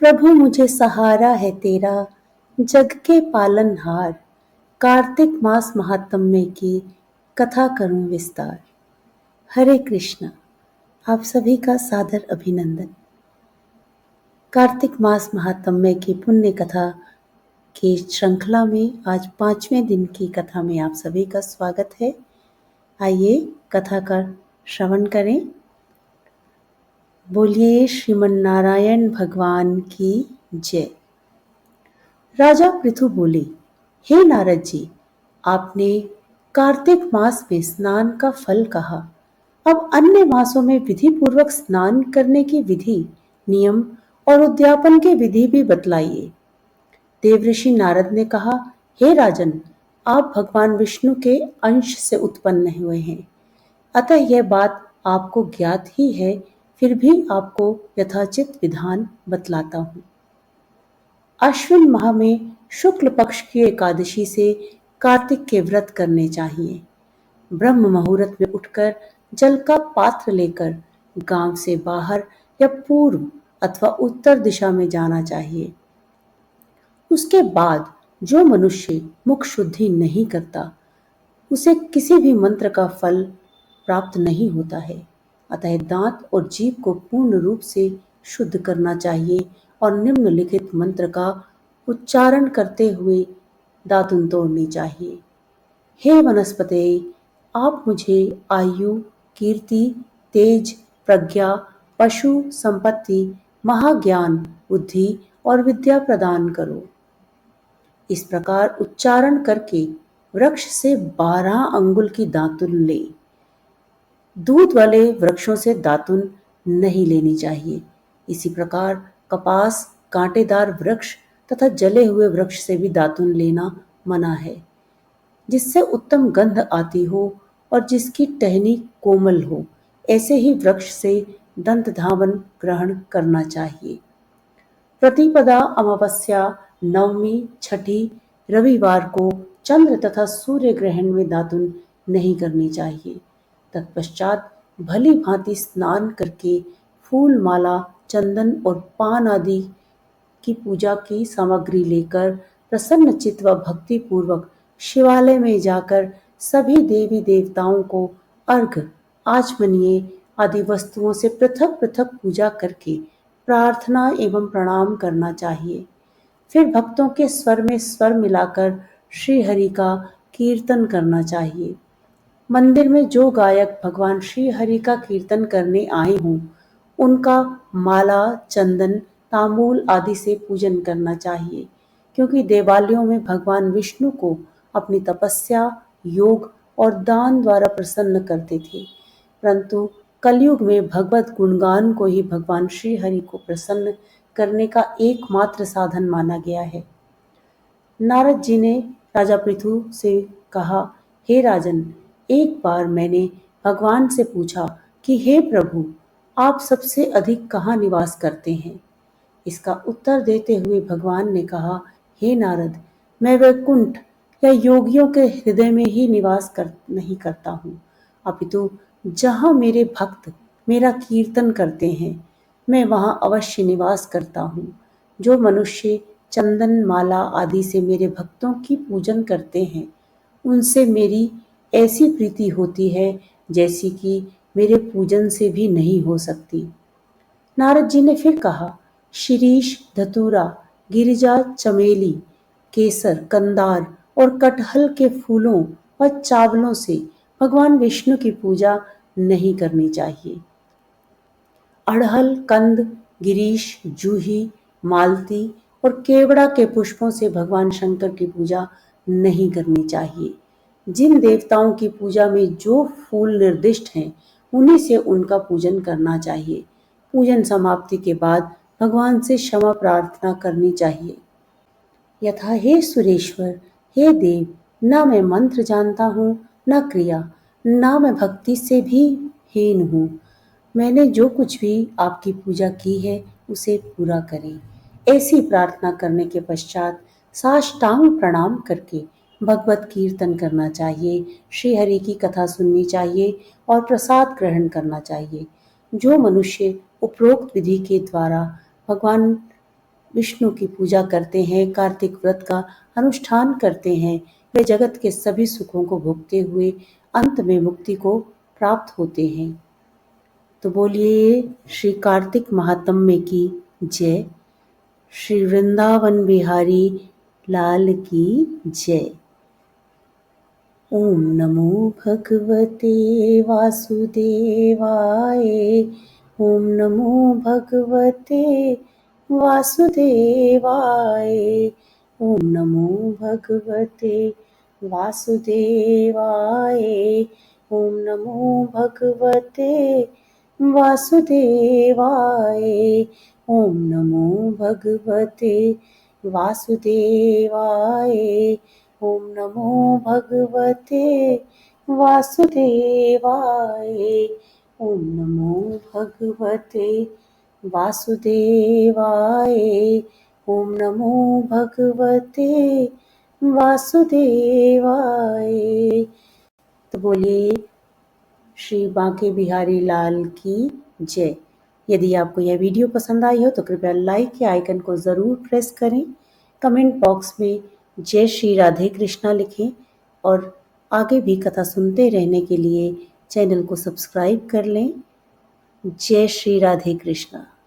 प्रभु मुझे सहारा है तेरा, जग के पालनहार। कार्तिक मास महात्म्य की कथा करूं विस्तार। हरे कृष्णा। आप सभी का सादर अभिनंदन। कार्तिक मास महात्म्य की पुण्य कथा की श्रृंखला में आज 5वें दिन की कथा में आप सभी का स्वागत है। आइए कथा का श्रवण करें। बोलिए श्रीमन्नारायण भगवान की जय। राजा पृथु बोले, हे नारद जी, आपने कार्तिक मास में स्नान का फल कहा। अब अन्य मासों में विधि पूर्वक स्नान करने की विधि, नियम और उद्यापन की विधि भी बतलाइए। देवऋषि नारद ने कहा, हे राजन, आप भगवान विष्णु के अंश से उत्पन्न हुए हैं, अतः यह बात आपको ज्ञात ही है, फिर भी आपको यथाचित विधान बतलाता हूँ। अश्विन माह में शुक्ल पक्ष की एकादशी से कार्तिक के व्रत करने चाहिए। ब्रह्म मुहूर्त में उठकर जल का पात्र लेकर गांव से बाहर या पूर्व अथवा उत्तर दिशा में जाना चाहिए। उसके बाद जो मनुष्य मुख शुद्धि नहीं करता, उसे किसी भी मंत्र का फल प्राप्त नहीं होता है। अतः दांत और जीभ को पूर्ण रूप से शुद्ध करना चाहिए और निम्नलिखित मंत्र का उच्चारण करते हुए दातुन तोड़नी चाहिए। हे वनस्पते, आप मुझे आयु, कीर्ति, तेज, प्रज्ञा, पशु संपत्ति, महाज्ञान, बुद्धि और विद्या प्रदान करो। इस प्रकार उच्चारण करके वृक्ष से 12 अंगुल की दातुन ले। दूध वाले वृक्षों से दातुन नहीं लेनी चाहिए। इसी प्रकार कपास, कांटेदार वृक्ष तथा जले हुए वृक्ष से भी दातुन लेना मना है, जिससे उत्तम गंध आती हो और जिसकी टहनी कोमल हो, ऐसे ही वृक्ष से दंत धावन ग्रहण करना चाहिए। प्रतिपदा, अमावस्या, नवमी, छठी, रविवार को चंद्र तथा सूर्य ग्रहण में दातुन नहीं करनी चाहिए। तत्पश्चात भली भांति स्नान करके फूल माला, चंदन और पान आदि की पूजा की सामग्री लेकर प्रसन्न चित्त व भक्ति पूर्वक शिवालय में जाकर सभी देवी देवताओं को अर्घ्य, आचमनीय आदि वस्तुओं से पृथक पृथक पूजा करके प्रार्थना एवं प्रणाम करना चाहिए। फिर भक्तों के स्वर में स्वर मिलाकर श्री हरि का कीर्तन करना चाहिए। मंदिर में जो गायक भगवान श्री हरि का कीर्तन करने आए हों, उनका माला, चंदन, तांबूल आदि से पूजन करना चाहिए, क्योंकि देवालयों में भगवान विष्णु को अपनी तपस्या, योग और दान द्वारा प्रसन्न करते थे, परंतु कलयुग में भगवत गुणगान को ही भगवान श्री हरि को प्रसन्न करने का एकमात्र साधन माना गया है। नारद जी ने राजा पृथु से कहा, हे राजन, एक बार मैंने भगवान से पूछा कि हे प्रभु, आप सबसे अधिक कहाँ निवास करते हैं? इसका उत्तर देते हुए भगवान ने कहा, हे नारद, मैं वैकुंठ या योगियों के हृदय में ही निवास नहीं करता हूँ, अपितु जहाँ मेरे भक्त मेरा कीर्तन करते हैं, मैं वहाँ अवश्य निवास करता हूँ। जो मनुष्य चंदन, माला आदि से मेरे भक्तों की पूजन करते हैं, उनसे मेरी ऐसी प्रीति होती है जैसी कि मेरे पूजन से भी नहीं हो सकती। नारद जी ने फिर कहा, शिरीष, धतूरा, गिरिजा, चमेली, केसर, कंदार और कटहल के फूलों व चावलों से भगवान विष्णु की पूजा नहीं करनी चाहिए। अड़हल, कंद, गिरीश, जूही, मालती और केवड़ा के पुष्पों से भगवान शंकर की पूजा नहीं करनी चाहिए। जिन देवताओं की पूजा में जो फूल निर्दिष्ट हैं, उन्हीं से उनका पूजन करना चाहिए। पूजन समाप्ति के बाद भगवान से क्षमा प्रार्थना करनी चाहिए। यथा, हे सुरेश्वर, हे देव, न मैं मंत्र जानता हूँ, न क्रिया, न मैं भक्ति से भी हीन हूँ। मैंने जो कुछ भी आपकी पूजा की है, उसे पूरा करें। ऐसी प्रार्थना करने के पश्चात साष्टांग प्रणाम करके भगवत कीर्तन करना चाहिए, श्री हरि की कथा सुननी चाहिए और प्रसाद ग्रहण करना चाहिए। जो मनुष्य उपरोक्त विधि के द्वारा भगवान विष्णु की पूजा करते हैं, कार्तिक व्रत का अनुष्ठान करते हैं, वे जगत के सभी सुखों को भोगते हुए अंत में मुक्ति को प्राप्त होते हैं। तो बोलिए श्री कार्तिक महात्म्य की जय। श्री वृंदावन बिहारी लाल की जय। ओम नमो भगवते वासुदेवाय। ओम नमो भगवते वासुदेवाय। ओम नमो भगवते वासुदेवाय। ओम नमो भगवते वासुदेवाय। ओम नमो भगवते वासुदेवाय। ओम नमो भगवते वासुदेवाय। ओम नमो भगवते वासुदेवाय। ओम नमो भगवते वासुदेवाय। तो बोलिए श्री बांके बिहारी लाल की जय। यदि आपको यह वीडियो पसंद आई हो तो कृपया लाइक के आइकन को ज़रूर प्रेस करें। कमेंट बॉक्स में जय श्री राधे कृष्णा लिखें और आगे भी कथा सुनते रहने के लिए चैनल को सब्सक्राइब कर लें। जय श्री राधे कृष्णा।